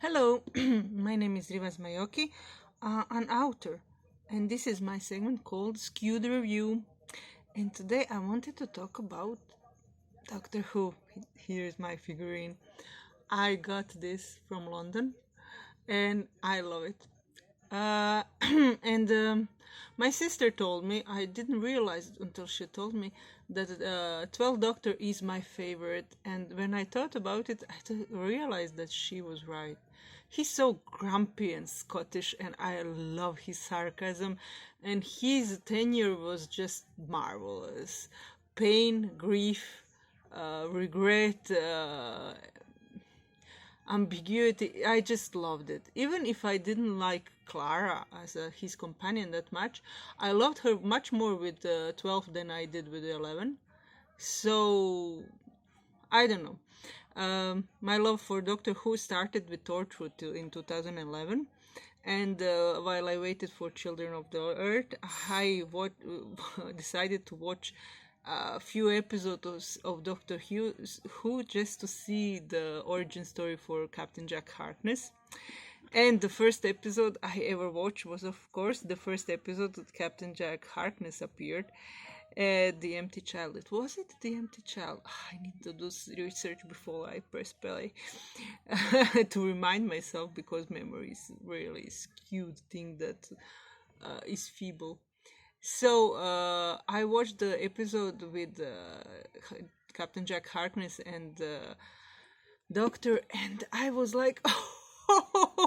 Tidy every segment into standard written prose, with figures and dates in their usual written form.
Hello, my name is Rivas Mayoki, an author, and this is my segment called Skewed Review. And today I wanted to talk about Doctor Who. Here's my figurine. I got this from London, and I love it. And my sister told me, I didn't realize it until she told me that 12th Doctor is my favorite. And when I thought about it, realized that she was right. He's so grumpy and Scottish, and I love his sarcasm. And his tenure was just marvelous. Pain, grief, regret, ambiguity. I just loved it. Even if I didn't like Clara as his companion that much, I loved her much more with 12 than I did with 11. So I don't know. My love for Doctor Who started with Torchwood in 2011. And while I waited for Children of the Earth, I decided to watch a few episodes of Doctor Who just to see the origin story for Captain Jack Harkness. And the first episode I ever watched was, of course, the first episode that Captain Jack Harkness appeared. The Empty Child. Was it The Empty Child? I need to do research before I press play to remind myself, because memory is really a skewed thing that is feeble. So I watched the episode with Captain Jack Harkness and Doctor, and I was like, oh,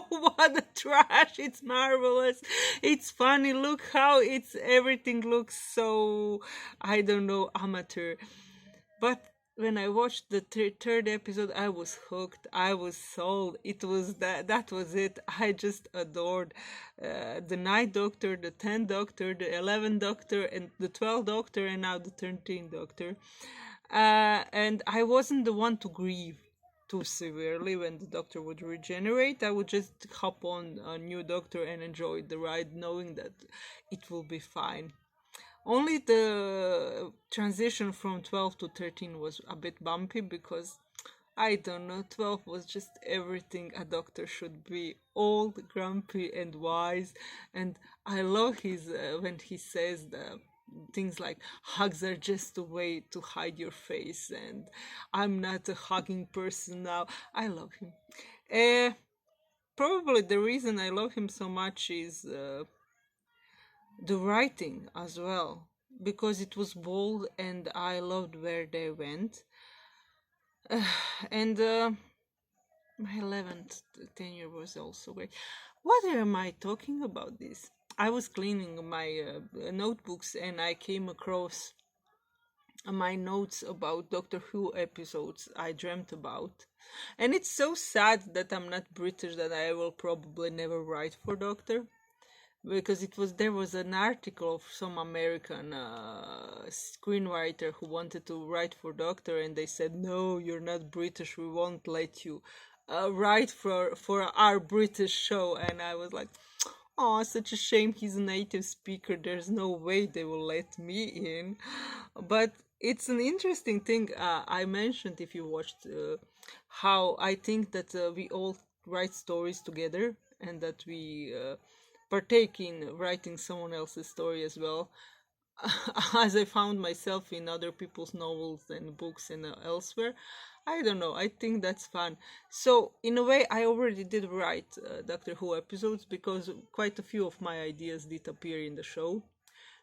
what a trash! It's marvelous. It's funny. Look how everything looks so, I don't know, amateur. But when I watched the third episode, I was hooked. I was sold. It was that was it. I just adored the Ninth Doctor, the 10th Doctor, the 11th Doctor, and the 12th Doctor, and now the 13th Doctor. And I wasn't the one to grieve too severely when the Doctor would regenerate. I would just hop on a new Doctor and enjoy the ride, knowing that it will be fine. Only the transition from 12 to 13 was a bit bumpy, because I don't know, 12 was just everything a Doctor should be: old, grumpy, and wise. And I love his when he says things like, hugs are just a way to hide your face, and I'm not a hugging person now. I love him. Probably the reason I love him so much is the writing as well, because it was bold and I loved where they went. And my 11th tenure was also great. What am I talking about this? I was cleaning my notebooks and I came across my notes about Doctor Who episodes I dreamt about. And it's so sad that I'm not British, that I will probably never write for Doctor, because there was an article of some American screenwriter who wanted to write for Doctor, and they said, no, you're not British, we won't let you write for our British show. And I was like, oh, such a shame, he's a native speaker, there's no way they will let me in. But it's an interesting thing. I mentioned, if you watched, how I think that we all write stories together, and that we partake in writing someone else's story as well. As I found myself in other people's novels and books and elsewhere. I don't know, I think that's fun. So in a way, I already did write Doctor Who episodes, because quite a few of my ideas did appear in the show.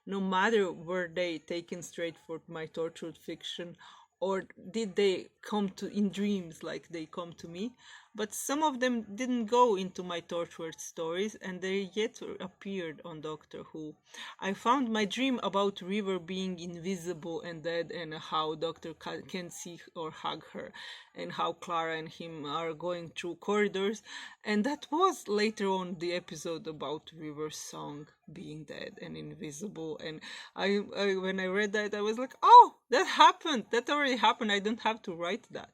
No matter were they taken straight for my tortured fiction, or did they come to in dreams like they come to me. But some of them didn't go into my tortured stories, and they yet appeared on Doctor Who. I found my dream about River being invisible and dead, and how Doctor can see or hug her, and how Clara and him are going through corridors. And that was later on the episode about River's song being dead and invisible. And I when I read that, I was like, oh, that happened. That already happened. I don't have to write that.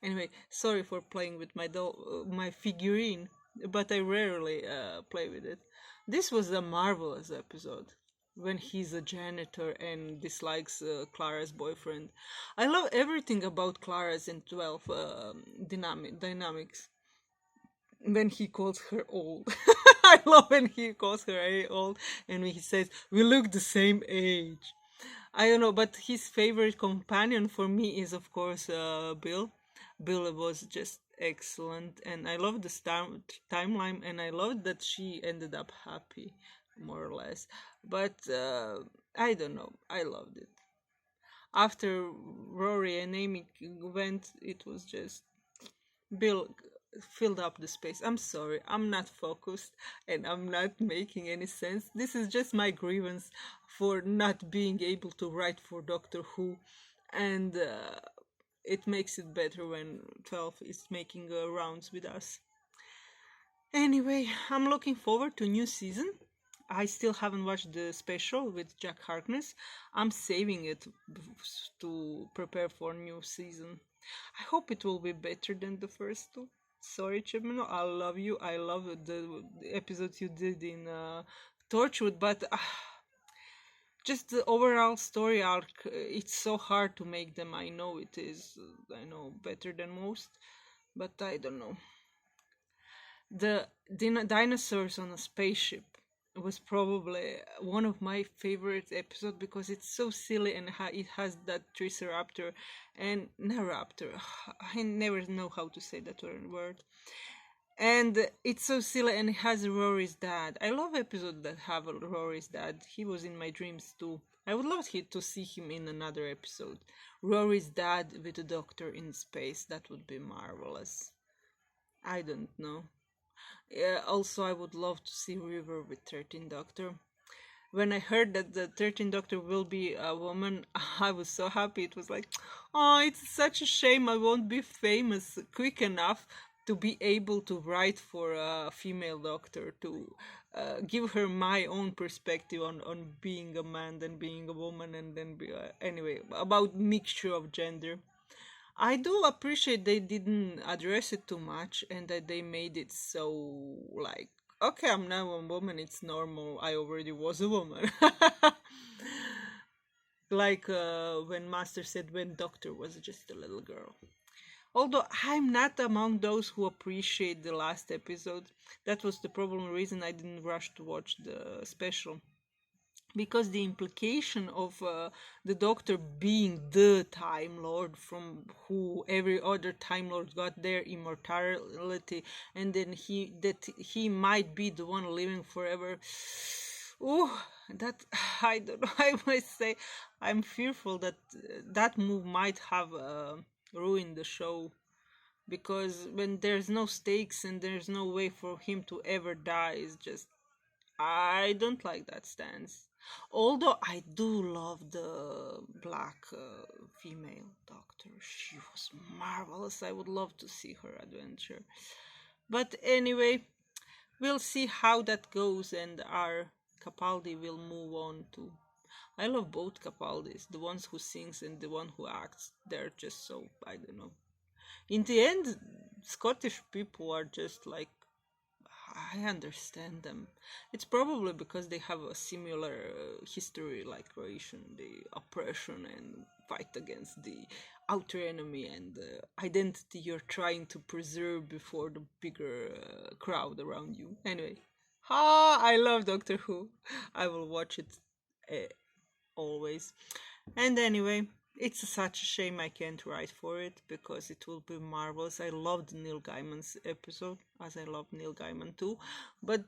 Anyway, sorry for playing with my doll, my figurine, but I rarely play with it. This was a marvelous episode, when he's a janitor and dislikes Clara's boyfriend. I love everything about Clara's and 12 dynamics. when he calls her old. I love when he calls her old and when he says, "We look the same age." I don't know, but his favorite companion for me is, of course, Bill. Bill was just excellent, and I love the timeline, and I love that she ended up happy, more or less. But I don't know, I loved it. After Rory and Amy went, it was just Bill filled up the space. I'm sorry, I'm not focused and I'm not making any sense. This is just my grievance for not being able to write for Doctor Who, and it makes it better when 12 is making rounds with us. Anyway, I'm looking forward to new season. I still haven't watched the special with Jack Harkness. I'm saving it to prepare for new season. I hope it will be better than the first two. Sorry, Chibnall, I love you. I love the episodes you did in Torchwood, but just the overall story arc, it's so hard to make them. I know it is. I know better than most, but I don't know. The dinosaurs on a spaceship was probably one of my favorite episodes because it's so silly and it has that triceraptor and naraptor. I never know how to say that word. And it's so silly and it has Rory's dad. I love episodes that have Rory's dad. He was in my dreams too. I would love to see him in another episode. Rory's dad with a doctor in space. That would be marvelous. I don't know. Also, I would love to see River with 13 Doctor. When I heard that the 13th Doctor will be a woman, I was so happy. It was like, oh, it's such a shame I won't be famous quick enough to be able to write for a female doctor, to give her my own perspective on being a man, then being a woman, and then anyway, about mixture of gender. I do appreciate they didn't address it too much and that they made it so like, okay, I'm now a woman, it's normal. I already was a woman. Like when Master said when Doctor was just a little girl. Although I'm not among those who appreciate the last episode, that was the problem reason I didn't rush to watch the special, because the implication of the Doctor being the Time Lord from who every other Time Lord got their immortality, and then he might be the one living forever. Oh, that I don't know. I must say, I'm fearful that that move might have ruined the show, because when there's no stakes and there's no way for him to ever die, it's just I don't like that stance. Although I do love the black female doctor. She was marvelous. I would love to see her adventure. But anyway, we'll see how that goes, and our Capaldi will move on to. I love both Capaldis, the ones who sings and the one who acts. They're just so, I don't know. In the end, Scottish people are just like, I understand them. It's probably because they have a similar history like Croatian, the oppression and fight against the outer enemy and the identity you're trying to preserve before the bigger crowd around you. Anyway, I love Doctor Who. I will watch it uh, always. And anyway, it's such a shame I can't write for it because it will be marvelous. I loved Neil Gaiman's episode, as I love Neil Gaiman too, but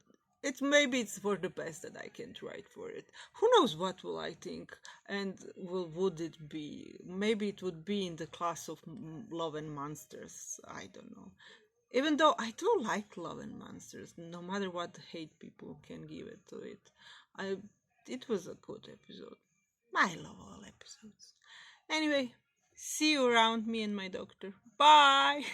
maybe it's for the best that I can't write for it. Who knows what will I think, and would it be? Maybe it would be in the class of Love and Monsters. I don't know. Even though I do like Love and Monsters, no matter what hate people can give it to it, I it was a good episode. I love all episodes. Anyway, see you around, me and my doctor. Bye!